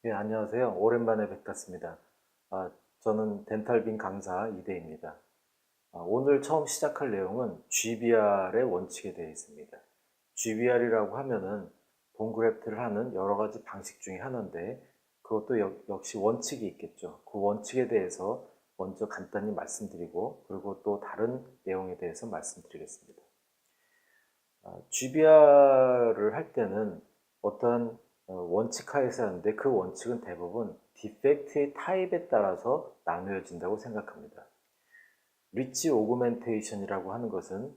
예, 안녕하세요. 오랜만에 뵙겠습니다. 저는 덴탈빈 강사 이대입니다. 오늘 처음 시작할 내용은 GBR의 원칙에 대해 있습니다. GBR이라고 하면은 본그래프트를 하는 여러 가지 방식 중에 하나인데 그것도 역시 원칙이 있겠죠. 그 원칙에 대해서 먼저 간단히 말씀드리고 그리고 또 다른 내용에 대해서 말씀드리겠습니다. GBR을 할 때는 어떠한 원칙 하에서 하는데 그 원칙은 대부분 디펙트의 타입에 따라서 나누어진다고 생각합니다. 리치 오그멘테이션이라고 하는 것은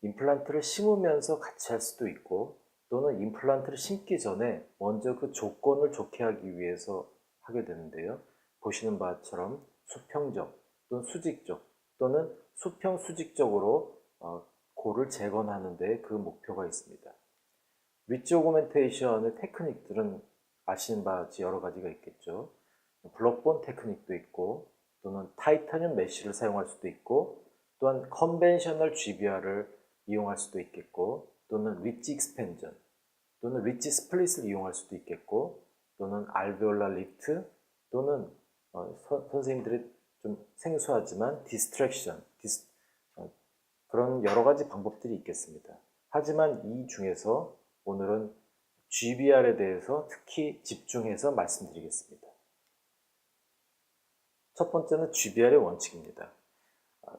임플란트를 심으면서 같이 할 수도 있고 또는 임플란트를 심기 전에 먼저 그 조건을 좋게 하기 위해서 하게 되는데요. 보시는 바처럼 수평적 또는 수직적 또는 수평 수직적으로 골을 재건하는 데 그 목표가 있습니다. 리치 오그멘테이션의 테크닉들은 아시는 바와 같이 여러 가지가 있겠죠. 블록본 테크닉도 있고 또는 타이타늄 메쉬를 사용할 수도 있고 또한 컨벤셔널 GBR을 이용할 수도 있겠고 또는 리치 익스펜전 또는 리치 스플릿을 이용할 수도 있겠고 또는 알베올라 리프트 또는 선생님들이 좀 생소하지만 디스트랙션 그런 여러 가지 방법들이 있겠습니다. 하지만 이 중에서 오늘은 GBR에 대해서 특히 집중해서 말씀드리겠습니다. 첫 번째는 GBR의 원칙입니다.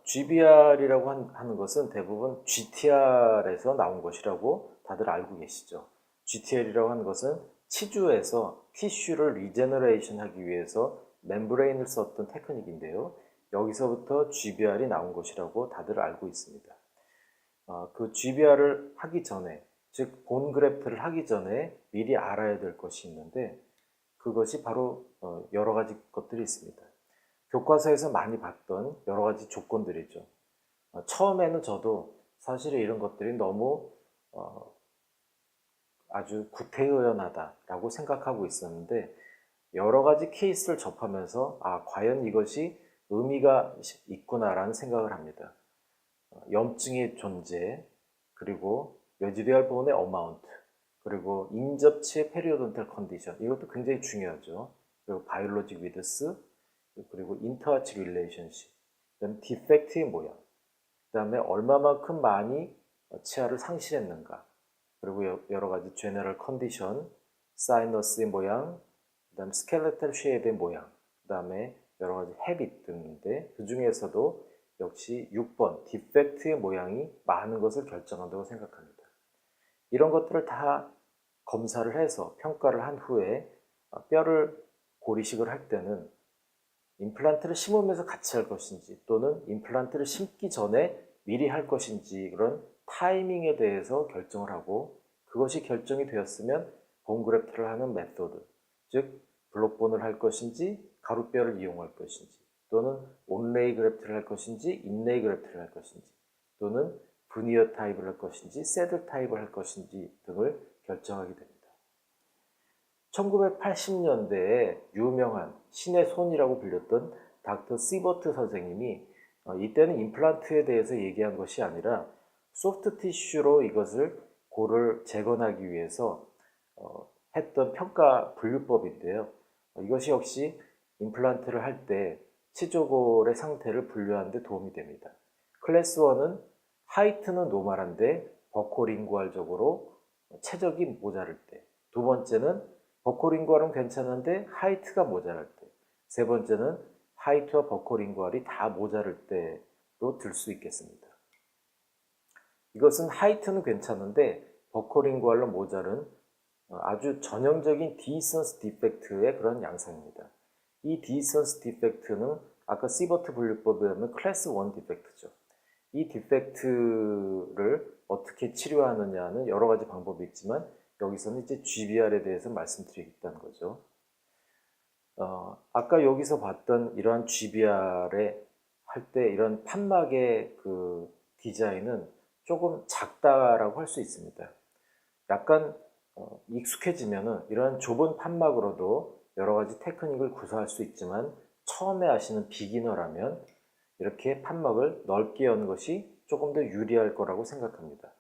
GBR이라고 하는 것은 대부분 GTR에서 나온 것이라고 다들 알고 계시죠. GTR이라고 하는 것은 치주에서 티슈를 리제너레이션 하기 위해서 멤브레인을 썼던 테크닉인데요. 여기서부터 GBR이 나온 것이라고 다들 알고 있습니다. 그 GBR을 하기 전에, 즉 본 그래프트를 하기 전에 미리 알아야 될 것이 있는데 그것이 바로 여러 가지 것들이 있습니다. 교과서에서 많이 봤던 여러 가지 조건들이죠. 처음에는 저도 사실 이런 것들이 너무 아주 구태의연하다라고 생각하고 있었는데 여러 가지 케이스를 접하면서 과연 이것이 의미가 있구나라는 생각을 합니다. 염증의 존재, 그리고 레지듀얼 본의 어마운트, 그리고 인접치의 페리오돈탈 컨디션, 이것도 굉장히 중요하죠. 그리고 바이올로직 위드스, 그리고 인터아치 릴레이션십, 그다음에 디펙트의 모양, 그다음에 얼마만큼 많이 치아를 상실했는가, 그리고 여러 가지 제너럴 컨디션, 사이너스의 모양, 그다음 스켈레탈 쉐입의 모양, 그다음에 여러 가지 헤빗 등인데 그 중에서도 역시 6번 디펙트의 모양이 많은 것을 결정한다고 생각합니다. 이런 것들을 다 검사를 해서 평가를 한 후에 뼈를 고리식을 할 때는 임플란트를 심으면서 같이 할 것인지 또는 임플란트를 심기 전에 미리 할 것인지 그런 타이밍에 대해서 결정을 하고 그것이 결정이 되었으면 본그래프트를 하는 메소드, 즉 블록본을 할 것인지 가루뼈를 이용할 것인지 또는 온레이 그래프트를 할 것인지 인레이 그래프트를 할 것인지 또는 브니어 타입을 할 것인지 새들 타입을 할 것인지 등을 결정하게 됩니다. 1980년대에 유명한 신의 손이라고 불렸던 닥터 시버트 선생님이 이때는 임플란트에 대해서 얘기한 것이 아니라 소프트 티슈로 이것을 골을 재건하기 위해서 했던 평가 분류법인데요. 이것이 역시 임플란트를 할 때 치조골의 상태를 분류하는 데 도움이 됩니다. 클래스 1은 하이트는 노멀한데 버코링구알적으로 체적이 모자랄 때, 두 번째는 버코링구알은 괜찮은데 하이트가 모자랄 때, 세 번째는 하이트와 버코링구알이 다 모자랄 때로 들 수 있겠습니다. 이것은 하이트는 괜찮은데 버코링구알로 모자른 아주 전형적인 디선스 디펙트의 그런 양상입니다. 이 디선스 디펙트는 아까 시버트 분류법에 의하면 클래스 1 디펙트죠. 이 디펙트를 어떻게 치료하느냐는 여러 가지 방법이 있지만 여기서는 이제 GBR에 대해서 말씀드리겠다는 거죠. 아까 여기서 봤던 이러한 GBR에 할 때 이런 판막의 그 디자인은 조금 작다라고 할 수 있습니다. 약간 익숙해지면은 이런 좁은 판막으로도 여러 가지 테크닉을 구사할 수 있지만 처음에 하시는 비기너라면 이렇게 판막을 넓게 여는 것이 조금 더 유리할 거라고 생각합니다.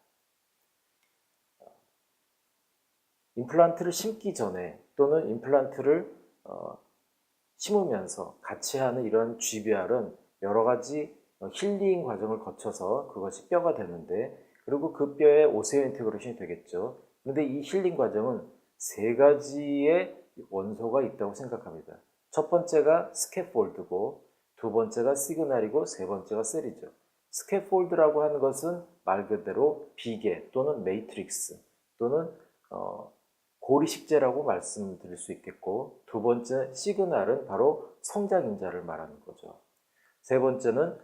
임플란트를 심기 전에 또는 임플란트를 심으면서 같이 하는 이런 GBR은 여러 가지 힐링 과정을 거쳐서 그것이 뼈가 되는데, 그리고 그 뼈에 오세오 인테그레이션이 되겠죠. 그런데 이 힐링 과정은 세 가지의 원소가 있다고 생각합니다. 첫 번째가 스캐폴드고, 두 번째가 시그널이고, 세 번째가 셀이죠. 스캐폴드라고 하는 것은 말 그대로 비계 또는 매트릭스 또는 고리식재라고 말씀드릴 수 있겠고, 두 번째 시그널은 바로 성장인자를 말하는 거죠. 세 번째는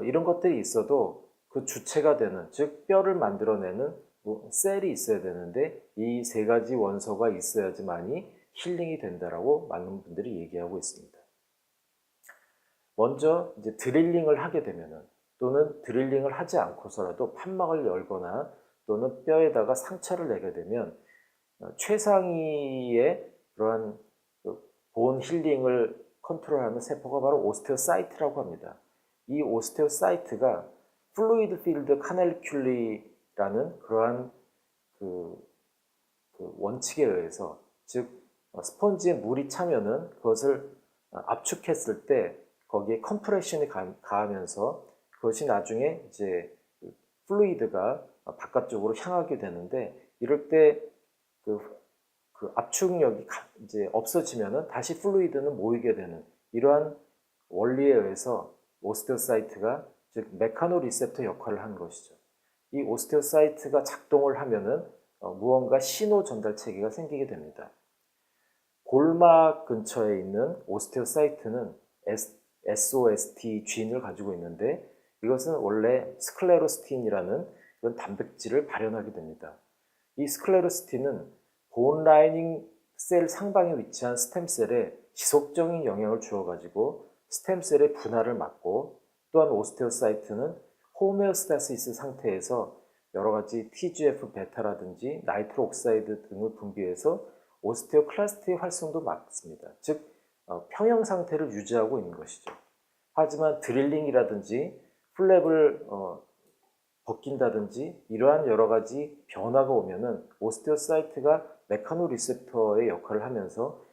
이런 것들이 있어도 그 주체가 되는, 즉 뼈를 만들어내는 셀이 있어야 되는데, 이 세 가지 원소가 있어야지만이 힐링이 된다라고 많은 분들이 얘기하고 있습니다. 먼저 이제 드릴링을 하게 되면은, 또는 드릴링을 하지 않고서라도 판막을 열거나 또는 뼈에다가 상처를 내게 되면 최상위의 그러한 본 힐링을 컨트롤하는 세포가 바로 오스테오사이트라고 합니다. 이 오스테오사이트가 플루이드 필드 카넬큘리라는 그러한 그 원칙에 의해서, 즉 스펀지에 물이 차면은 그것을 압축했을 때 거기에 컴프레션이 가하면서 그것이 나중에 이제 플루이드가 바깥쪽으로 향하게 되는데, 이럴 때 그 압축력이 이제 없어지면은 다시 플루이드는 모이게 되는 이러한 원리에 의해서 오스테오사이트가, 즉 메카노 리셉터 역할을 하는 것이죠. 이 오스테오사이트가 작동을 하면은 무언가 신호 전달 체계가 생기게 됩니다. 골막 근처에 있는 오스테오사이트는 SOST 쥔을 가지고 있는데, 이것은 원래 스클레로스틴이라는 그런 단백질을 발현하게 됩니다. 이 스클레로스틴은 본 라이닝 셀 상방에 위치한 스템셀에 지속적인 영향을 주어가지고 스템셀의 분할을 막고, 또한 오스테오사이트는 호메오스타시스 상태에서 여러 가지 TGF-베타라든지 나이트로 옥사이드 등을 분비해서 오스테오클라스트의 활성도 막습니다. 즉 평형 상태를 유지하고 있는 것이죠. 하지만 드릴링이라든지 플랩을 벗긴다든지 이러한 여러 가지 변화가 오면은 오스테오사이트가 메카노 리셉터의 역할을 하면서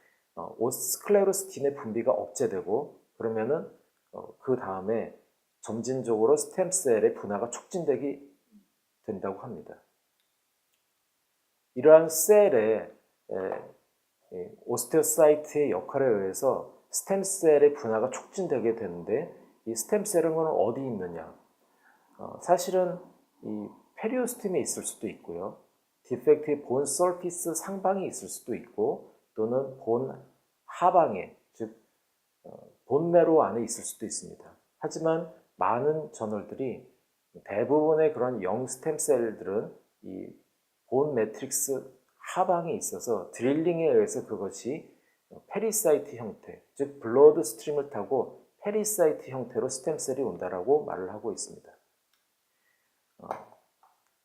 스클레로스틴의 분비가 억제되고, 그러면은 그 다음에 점진적으로 스템셀의 분화가 촉진되게 된다고 합니다. 이러한 셀의 오스테오사이트의 역할에 의해서 스템셀의 분화가 촉진되게 되는데, 이 스템셀은 어디 있느냐? 사실은 이 페리오스팀에 있을 수도 있고요, 디펙트의 본 서피스 상방에 있을 수도 있고, 또는 본 하방에, 즉 본메로 안에 있을 수도 있습니다. 하지만 많은 저널들이 대부분의 그런 영 스템셀들은 이 본 매트릭스 하방에 있어서 드릴링에 의해서 그것이 페리사이트 형태, 즉 블러드 스트림을 타고 페리사이트 형태로 스템셀이 온다라고 말을 하고 있습니다.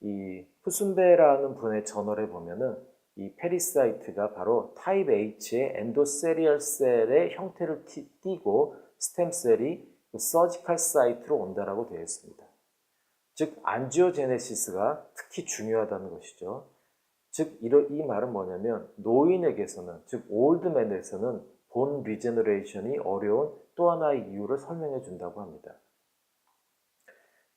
이 푸순베라는 분의 저널에 보면은 이 페리사이트가 바로 타입 H의 엔도세리얼 셀의 형태를 띠고 스템셀이 그 서지컬 사이트로 온다라고 되어 있습니다. 즉 안지오제네시스가 특히 중요하다는 것이죠. 즉 이 말은 뭐냐면, 노인에게서는, 즉 올드맨에서는 본 리제너레이션이 어려운 또 하나의 이유를 설명해 준다고 합니다.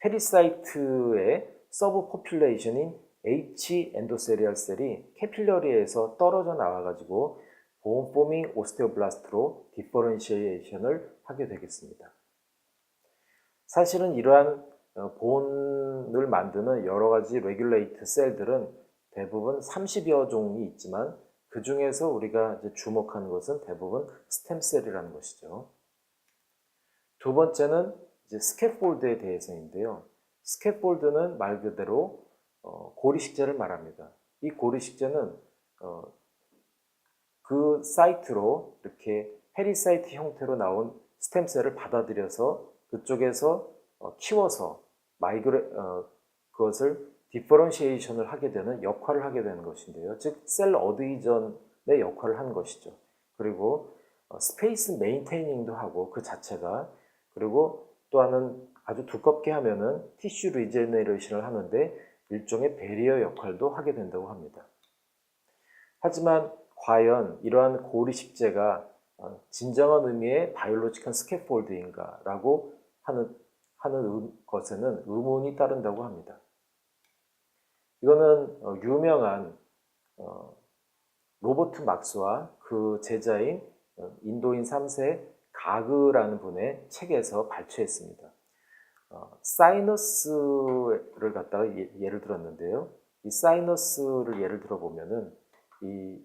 페리사이트의 서브 포퓰레이션인 H 엔도세리얼 셀이 캐필러리에서 떨어져 나와가지고 본 포밍 오스테오블라스트로 디퍼런시에이션을 하게 되겠습니다. 사실은 이러한 본을 만드는 여러 가지 레귤레이트 셀들은 대부분 30여 종이 있지만, 그 중에서 우리가 이제 주목하는 것은 대부분 스템셀이라는 것이죠. 두 번째는 이제 스캐폴드에 대해서인데요. 스캐폴드는 말 그대로 고리식재를 말합니다. 이 고리식재는 그 사이트로 이렇게 페리사이트 형태로 나온 스템셀을 받아들여서 그쪽에서 키워서 그것을 디퍼런시에이션을 하게 되는 역할을 하게 되는 것인데요. 즉 셀 어드이전의 역할을 하는 것이죠. 그리고 스페이스 메인테이닝도 하고 그 자체가, 그리고 또 하나는 아주 두껍게 하면은 티슈 리제네레이션을 하는데 일종의 베리어 역할도 하게 된다고 합니다. 하지만 과연 이러한 고리식재가 진정한 의미의 바이올로지컬 스캐폴드인가라고 하는 것에는 의문이 따른다고 합니다. 이거는 유명한 로버트 막스와 그 제자인 인도인 3세 가그라는 분의 책에서 발췌했습니다. 사이너스를 갖다가 예를 들었는데요. 이 사이너스를 예를 들어보면은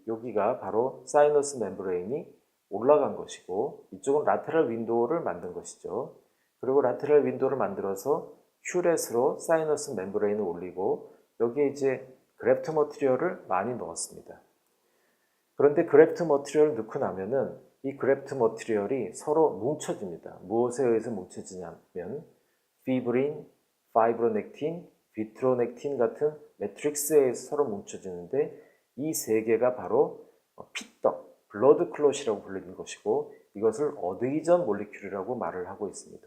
여기가 바로 사이너스 멤브레인이 올라간 것이고 이쪽은 라테럴 윈도우를 만든 것이죠. 그리고 라테럴 윈도우를 만들어서 큐렛으로 사이너스 멤브레인을 올리고 여기에 이제 그래프트 머티리얼을 많이 넣었습니다. 그런데 그래프트 머티리얼을 넣고 나면은 이 그래프트 머티리얼이 서로 뭉쳐집니다. 무엇에 의해서 뭉쳐지냐면 피브린, 파이브로넥틴, 비트로넥틴 같은 매트릭스에 의해서 서로 뭉쳐지는데 이 세 개가 바로 피떡, 블러드 클롯이라고 불리는 것이고 이것을 어드이전 몰리큘이라고 말을 하고 있습니다.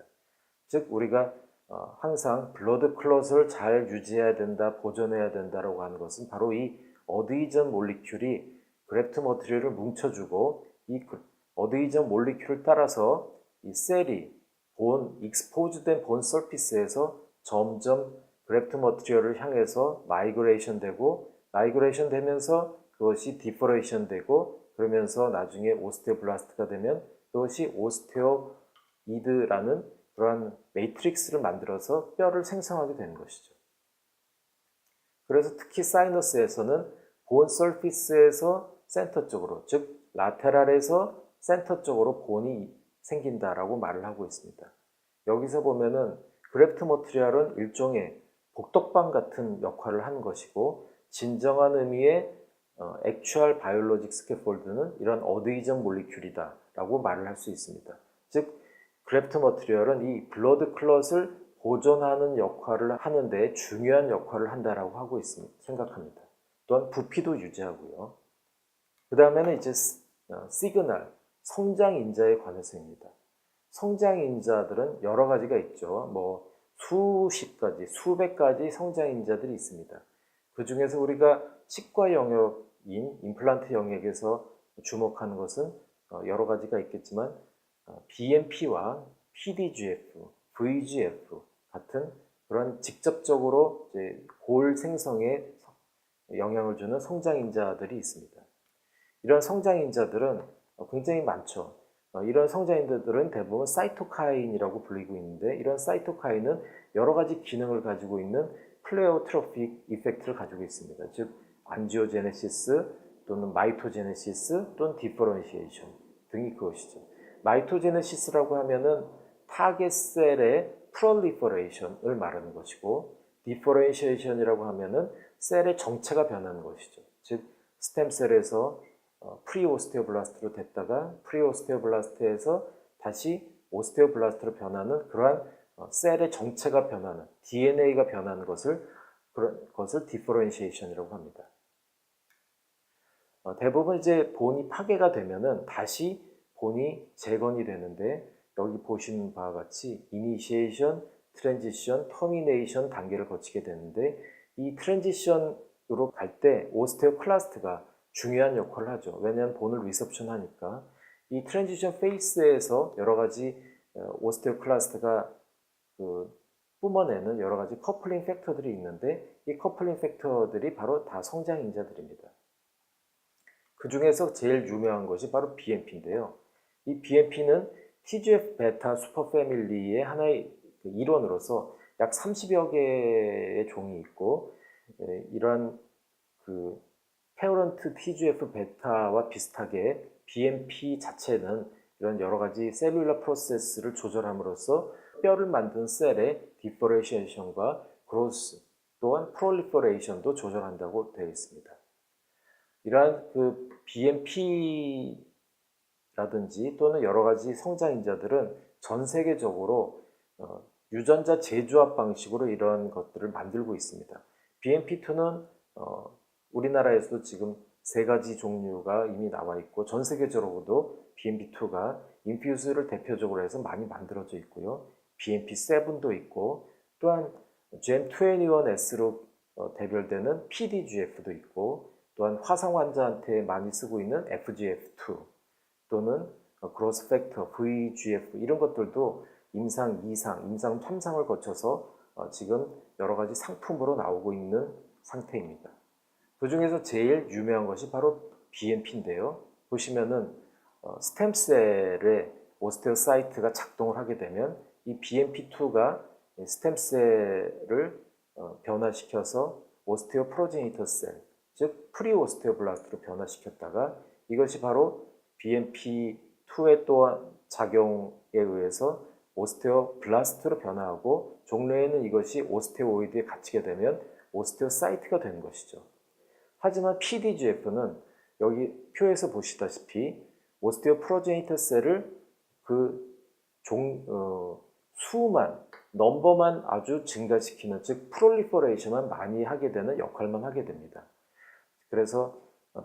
즉 우리가 항상 블러드 클롯을 잘 유지해야 된다, 보존해야 된다라고 하는 것은 바로 이 어드이전 몰리큘이 그래프트 머티리얼을 뭉쳐주고 이 어드이전 몰리큘을 따라서 이 셀이 익스포즈된 본 서피스에서 점점 그래프트 머티리얼을 향해서 마이그레이션 되면서 그것이 디퍼레이션 되고 그러면서 나중에 오스테오블라스트가 되면 그것이 오스테오이드라는 그러한 매트릭스를 만들어서 뼈를 생성하게 되는 것이죠. 그래서 특히 사이너스에서는 본 서피스에서 센터 쪽으로, 즉 라테랄에서 센터 쪽으로 본이 생긴다라고 말을 하고 있습니다. 여기서 보면은 그래프트 머티리얼은 일종의 복덕방 같은 역할을 하는 것이고 진정한 의미의 액츄얼 바이올로직 스캐폴드는 이런 어드이전 몰리큘이다 라고 말을 할 수 있습니다. 즉 그래프트 머티리얼은 이 블러드 클롯을 보존하는 역할을 하는데 중요한 역할을 한다라고 하고 있습니다. 생각합니다. 또한 부피도 유지하고요. 그 다음에는 이제 시그널, 성장인자에 관해서입니다. 성장인자들은 여러 가지가 있죠. 뭐 수십 가지, 수백 가지 성장인자들이 있습니다. 그 중에서 우리가 치과 영역인 임플란트 영역에서 주목하는 것은 여러 가지가 있겠지만 BMP와 PDGF, VGF 같은 그런 직접적으로 이제 골 생성에 영향을 주는 성장인자들이 있습니다. 이런 성장인자들은 굉장히 많죠. 이런 성장인자들은 대부분 사이토카인이라고 불리고 있는데 이런 사이토카인은 여러 가지 기능을 가지고 있는 플레오트로픽 이펙트를 가지고 있습니다. 즉 안지오제네시스 또는 마이토제네시스 또는 디퍼런시에이션 등이 그것이죠. 마이토제네시스라고 하면은 타겟 셀의 프롤리퍼레이션을 말하는 것이고 디퍼런시에이션이라고 하면은 셀의 정체가 변하는 것이죠. 즉 스템셀에서 프리오스테오블라스트로 됐다가 프리오스테오블라스트에서 다시 오스테오블라스트로 변하는 그러한 셀의 정체가 변하는 DNA가 변하는 그런 것을 디퍼런시에이션이라고 합니다. 대부분 이제 본이 파괴가 되면은 다시 본이 재건이 되는데 여기 보시는 바와 같이 이니시에이션, 트랜지션, 터미네이션 단계를 거치게 되는데 이 트랜지션으로 갈 때 오스테오클라스트가 중요한 역할을 하죠. 왜냐하면 본을 리섭션 하니까 이 트랜지션 페이스에서 여러 가지 오스테오클라스트가 뿜어내는 여러 가지 커플링 팩터들이 있는데 이 커플링 팩터들이 바로 다 성장인자들입니다. 그 중에서 제일 유명한 것이 바로 BMP인데요. 이 BMP는 TGF-베타 슈퍼패밀리의 하나의 일원으로서 약 30여 개의 종이 있고 이러한 페어런트 TGF-베타와 비슷하게 BMP 자체는 이런 여러 가지 셀룰러 프로세스를 조절함으로써 뼈를 만든 셀의 디퍼레이션과 그로스 또한 프롤리퍼레이션도 조절한다고 되어 있습니다. 이러한 BMP라든지 또는 여러 가지 성장인자들은 전 세계적으로 유전자 재조합 방식으로 이런 것들을 만들고 있습니다. BMP2는 우리나라에서도 지금 3가지 종류가 이미 나와 있고 전 세계적으로도 BMP2가 인퓨즈를 대표적으로 해서 많이 만들어져 있고요. BMP7도 있고 또한 Gen21S로 대별되는 PDGF도 있고 또한 화상 환자한테 많이 쓰고 있는 FGF2 또는 그로스 팩터, VEGF 이런 것들도 임상 2상, 임상 3상을 거쳐서 지금 여러 가지 상품으로 나오고 있는 상태입니다. 그 중에서 제일 유명한 것이 바로 BMP인데요. 보시면은 스템셀의 오스테오사이트가 작동을 하게 되면 이 BMP2가 스템셀을 변화시켜서 오스테오프로제니터 셀, 즉 프리오스테오블라스트로 변화시켰다가 이것이 바로 BMP2의 또한 작용에 의해서 오스테오블라스트로 변화하고 종래에는 이것이 오스테오이드에 갇히게 되면 오스테오사이트가 되는 것이죠. 하지만 PDGF는 여기 표에서 보시다시피 오스테오프로제니터 셀을 그 수만, 넘버만 아주 증가시키는, 즉 프롤리퍼레이션만 많이 하게 되는 역할만 하게 됩니다. 그래서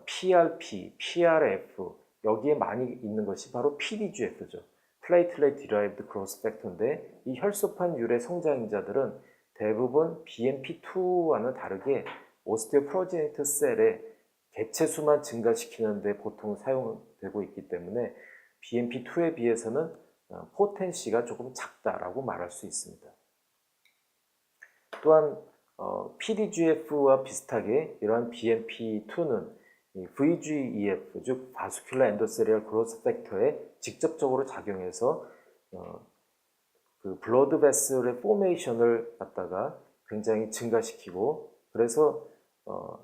PRP, PRF 여기에 많이 있는 것이 바로 PDGF죠. 플레이틀렛 디라이브드 그로스 팩터인데 이 혈소판 유래 성장인자들은 대부분 BMP2와는 다르게 오스테오프로제니터 셀의 개체 수만 증가시키는 데 보통 사용되고 있기 때문에 BMP2에 비해서는 포텐시가 조금 작다라고 말할 수 있습니다. 또한 PDGF와 비슷하게 이러한 BMP2는 VEGF, 즉 바스큘라 엔도셀리얼 그로스 팩터에 직접적으로 작용해서 그 블러드 베슬의 포메이션을 갖다가 굉장히 증가시키고, 그래서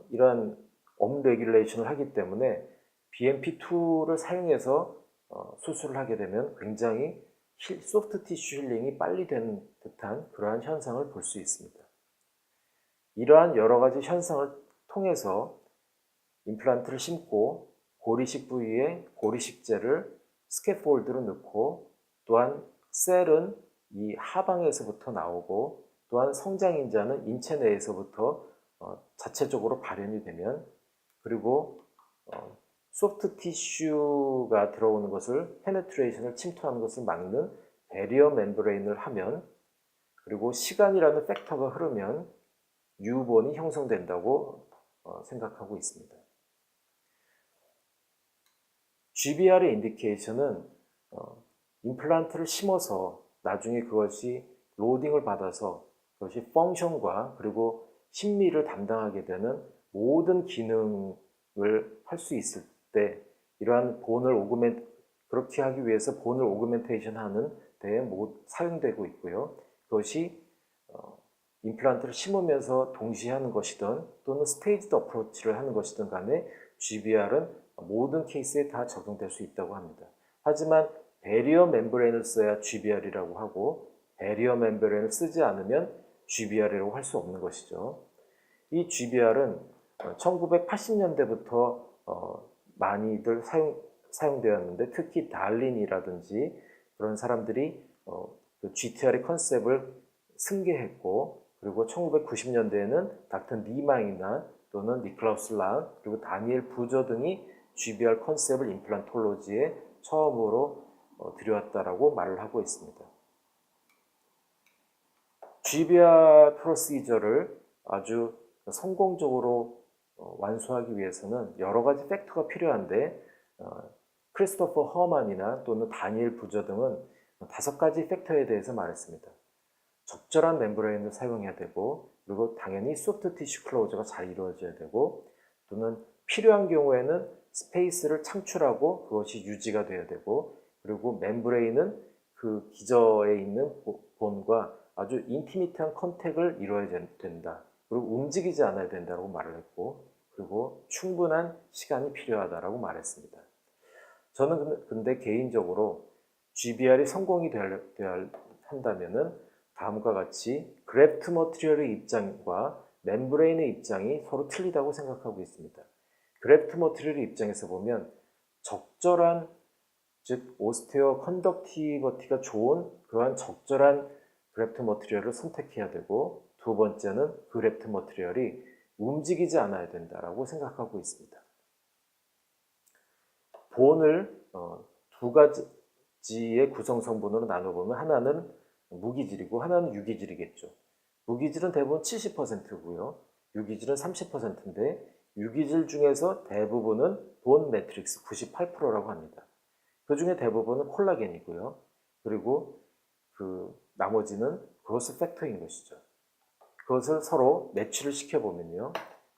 이러한 업레귤레이션을 하기 때문에 BMP2를 사용해서 수술을 하게 되면 굉장히 소프트 티슈 힐링이 빨리 되는 듯한 그러한 현상을 볼 수 있습니다. 이러한 여러 가지 현상을 통해서 임플란트를 심고 고리식 부위에 고리식제를 스캐폴드로 넣고, 또한 셀은 이 하방에서부터 나오고, 또한 성장인자는 인체 내에서부터 자체적으로 발현이 되면, 그리고 소프트 티슈가 들어오는 것을, 페네트레이션을 침투하는 것을 막는 베리어 멤브레인을 하면, 그리고 시간이라는 팩터가 흐르면 뉴본이 형성된다고 생각하고 있습니다. GBR의 인디케이션은 임플란트를 심어서 나중에 그것이 로딩을 받아서 그것이 펑션과 그리고 심미를 담당하게 되는 모든 기능을 할 수 있을 때 이러한 그렇게 하기 위해서 본을 오그멘테이션 하는 데에 사용되고 있고요. 그것이 임플란트를 심으면서 동시에 하는 것이든 또는 스테이지드 어프로치를 하는 것이든 간에 GBR은 모든 케이스에 다 적용될 수 있다고 합니다. 하지만 베리어 멤브레인을 써야 GBR이라고 하고, 베리어 멤브레인을 쓰지 않으면 GBR이라고 할 수 없는 것이죠. 이 GBR은 1980년대부터 많이들 사용되었는데, 특히 달린이라든지 그런 사람들이 그 GTR의 컨셉을 승계했고, 그리고 1990년대에는 닥터 니망이나 또는 니클라우스 랑, 그리고 다니엘 부저 등이 GBR 컨셉을 임플란톨로지에 처음으로 들여왔다라고 말을 하고 있습니다. GBR 프로시저를 아주 성공적으로 완수하기 위해서는 여러 가지 팩터가 필요한데, 크리스토퍼 허만이나 또는 다니엘 부저 등은 5가지 팩터에 대해서 말했습니다. 적절한 멤브레인을 사용해야 되고, 그리고 당연히 소프트 티슈 클로저가 잘 이루어져야 되고, 또는 필요한 경우에는 스페이스를 창출하고 그것이 유지가 돼야 되고, 그리고 멤브레인은 그 기저에 있는 본과 아주 인티미트한 컨택을 이루어야 된다. 그리고 움직이지 않아야 된다고 말을 했고, 그리고 충분한 시간이 필요하다고 말했습니다. 저는 근데 개인적으로 GBR이 성공이 한다면은 다음과 같이 그래프트 머티리얼의 입장과 멤브레인의 입장이 서로 틀리다고 생각하고 있습니다. 그래프트 머티리얼의 입장에서 보면 적절한, 즉 오스테오 컨덕티버티가 좋은 그러한 적절한 그래프트 머티리얼을 선택해야 되고, 두 번째는 그래프트 머티리얼이 움직이지 않아야 된다고 생각하고 있습니다. 본을 두 가지의 구성 성분으로 나눠보면 하나는 무기질이고 하나는 유기질이겠죠. 무기질은 대부분 70%고요. 유기질은 30%인데 유기질 중에서 대부분은 본 매트릭스 98%라고 합니다. 그 중에 대부분은 콜라겐이고요. 그리고 나머지는 그로스 팩터인 것이죠. 그것을 서로 매치를 시켜보면요.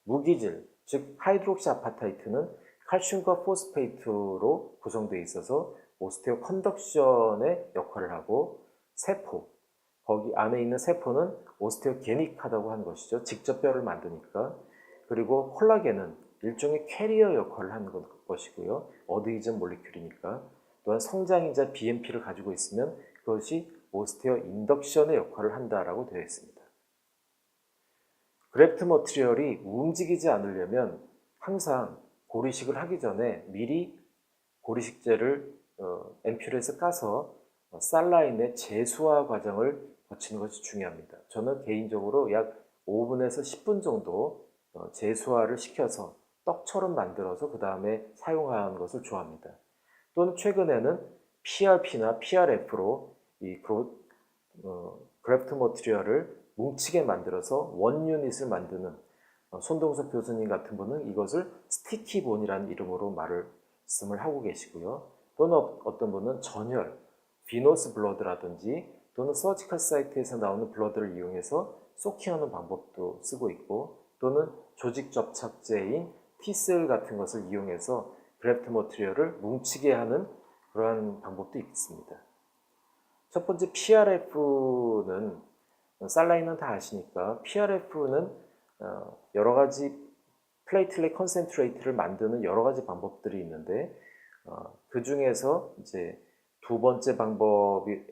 무기질, 즉 하이드록시 아파타이트는 칼슘과 포스페이트로 구성되어 있어서 오스테오 컨덕션의 역할을 하고, 세포, 거기 안에 있는 세포는 오스테오게닉하다고 하는 것이죠. 직접 뼈를 만드니까. 그리고 콜라겐은 일종의 캐리어 역할을 하는 것이고요. 어드이전 몰리큘이니까. 또한 성장인자 BMP를 가지고 있으면 그것이 오스테오 인덕션의 역할을 한다라고 되어 있습니다. 그래프트 머티리얼이 움직이지 않으려면 항상 고리식을 하기 전에 미리 고리식제를 앰퓨레에서 까서 살라인의 제수화 과정을 거치는 것이 중요합니다. 저는 개인적으로 약 5분에서 10분 정도 제수화를 시켜서 떡처럼 만들어서 그 다음에 사용하는 것을 좋아합니다. 또는 최근에는 PRP나 PRF로 이 그래프트 머티리얼을 뭉치게 만들어서 원 유닛을 만드는 손동석 교수님 같은 분은 이것을 스티키본이라는 이름으로 말씀을 하고 계시고요. 또는 어떤 분은 전혈, 비노스 블러드라든지 또는 서지컬 사이트에서 나오는 블러드를 이용해서 소킹하는 방법도 쓰고 있고, 또는 조직 접착제인 T셀 같은 것을 이용해서 그래프트 머티리얼을 뭉치게 하는 그러한 방법도 있습니다. 첫 번째 PRF는 살라인은 다 아시니까 PRF는 여러 가지 플레이틀렛 컨센트레이트를 만드는 여러 가지 방법들이 있는데 그 중에서 이제 첫 번째 방법은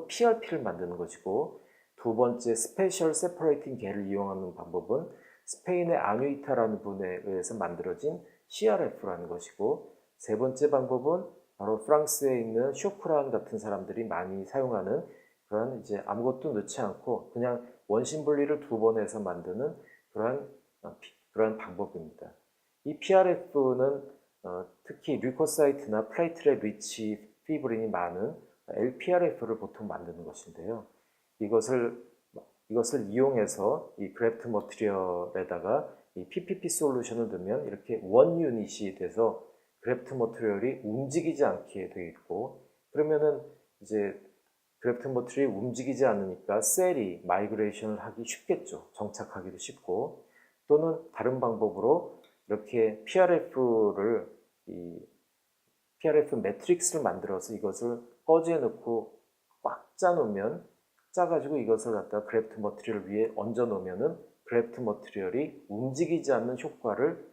PRP를 만드는 것이고, 두 번째 스페셜 세퍼레이팅 겔을 이용하는 방법은 스페인의 아뉴이타라는 분에 의해서 만들어진 CRF라는 것이고, 세 번째 방법은 바로 프랑스에 있는 쇼프란 같은 사람들이 많이 사용하는 그런 이제 아무것도 넣지 않고 그냥 원심 분리를 2번 해서 만드는 그러한 방법입니다. 이 PRF는 특히 류코사이트나 플레이트렛 리치 피브린이 많은 LPRF를 보통 만드는 것인데요. 이것을 이용해서 이 그래프트 머티리얼에다가 이 PPP 솔루션을 넣으면 이렇게 원 유닛이 돼서 그래프트 머티리얼이 움직이지 않게 되어 있고, 그러면은 이제 그래프트 머티리얼이 움직이지 않으니까 셀이 마이그레이션을 하기 쉽겠죠. 정착하기도 쉽고, 또는 다른 방법으로 이렇게 PRF 매트릭스를 만들어서 이것을 꺼지에 넣고 꽉 짜놓으면, 짜가지고 이것을 갖다 그래프트 머티리얼 위에 얹어 놓으면은 그래프트 머티리얼이 움직이지 않는 효과를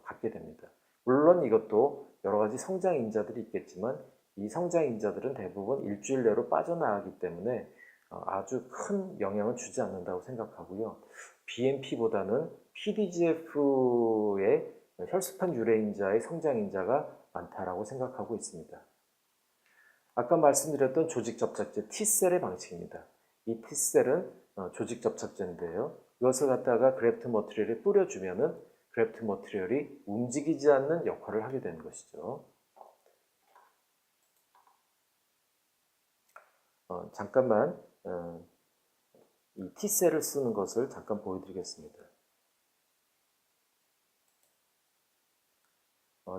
갖게 됩니다. 물론 이것도 여러 가지 성장 인자들이 있겠지만 이 성장 인자들은 대부분 일주일 내로 빠져나가기 때문에 아주 큰 영향을 주지 않는다고 생각하고요. BMP보다는 PDGF의 혈소판 유래인자의 성장 인자가 많다라고 생각하고 있습니다. 아까 말씀드렸던 조직 접착제 T셀의 방식입니다. 이 T셀은 조직 접착제인데요. 이것을 갖다가 그래프트 머티리얼에 뿌려주면은 그래프트 머티리얼이 움직이지 않는 역할을 하게 되는 것이죠. 잠깐만 이 T셀을 쓰는 것을 잠깐 보여드리겠습니다.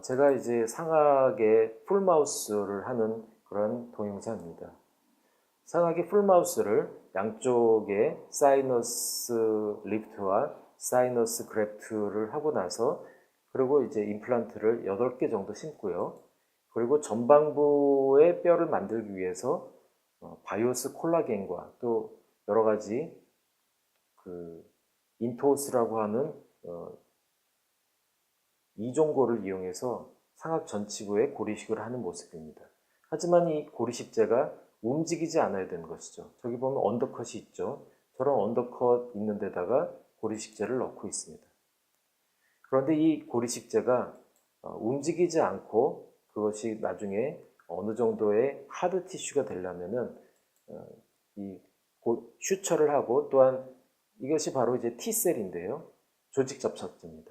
제가 이제 상악의 풀마우스를 하는 그런 동영상입니다. 상악의 풀마우스를 양쪽에 사이너스 리프트와 사이너스 그래프트를 하고 나서, 그리고 이제 임플란트를 8개 정도 심고요. 그리고 전방부의 뼈를 만들기 위해서 바이오스 콜라겐과 또 여러 가지 인토스라고 하는 이종고를 이용해서 상악 전치부에 고리식을 하는 모습입니다. 하지만 이 고리식제가 움직이지 않아야 되는 것이죠. 저기 보면 언더컷이 있죠. 저런 언더컷 있는 데다가 고리식제를 넣고 있습니다. 그런데 이 고리식제가 움직이지 않고 그것이 나중에 어느 정도의 하드 티슈가 되려면은 이 슈처를 하고, 또한 이것이 바로 이제 T셀인데요. 조직 접착제입니다.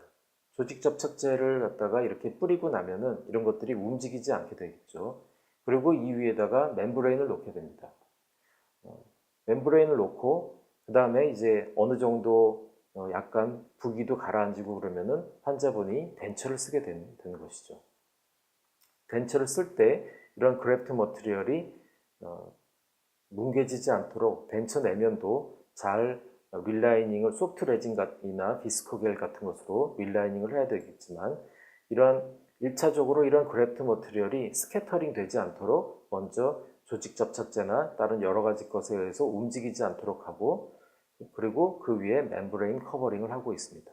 조직 접착제를 갖다가 이렇게 뿌리고 나면은 이런 것들이 움직이지 않게 되겠죠. 그리고 이 위에다가 멤브레인을 놓게 됩니다. 멤브레인을 놓고 그 다음에 이제 어느 정도 약간 부기도 가라앉히고 그러면은 환자분이 덴처를 쓰게 되는 것이죠. 덴처를 쓸 때 이런 그래프트 머티리얼이 뭉개지지 않도록 덴처 내면도 잘 릴라이닝을 소프트 레진이나 비스코겔 같은 것으로 릴라이닝을 해야 되겠지만 이러한 1차적으로 이런 그래프트 머티리얼이 스캐터링 되지 않도록 먼저 조직 접착제나 다른 여러 가지 것에 의해서 움직이지 않도록 하고 그리고 그 위에 멤브레인 커버링을 하고 있습니다.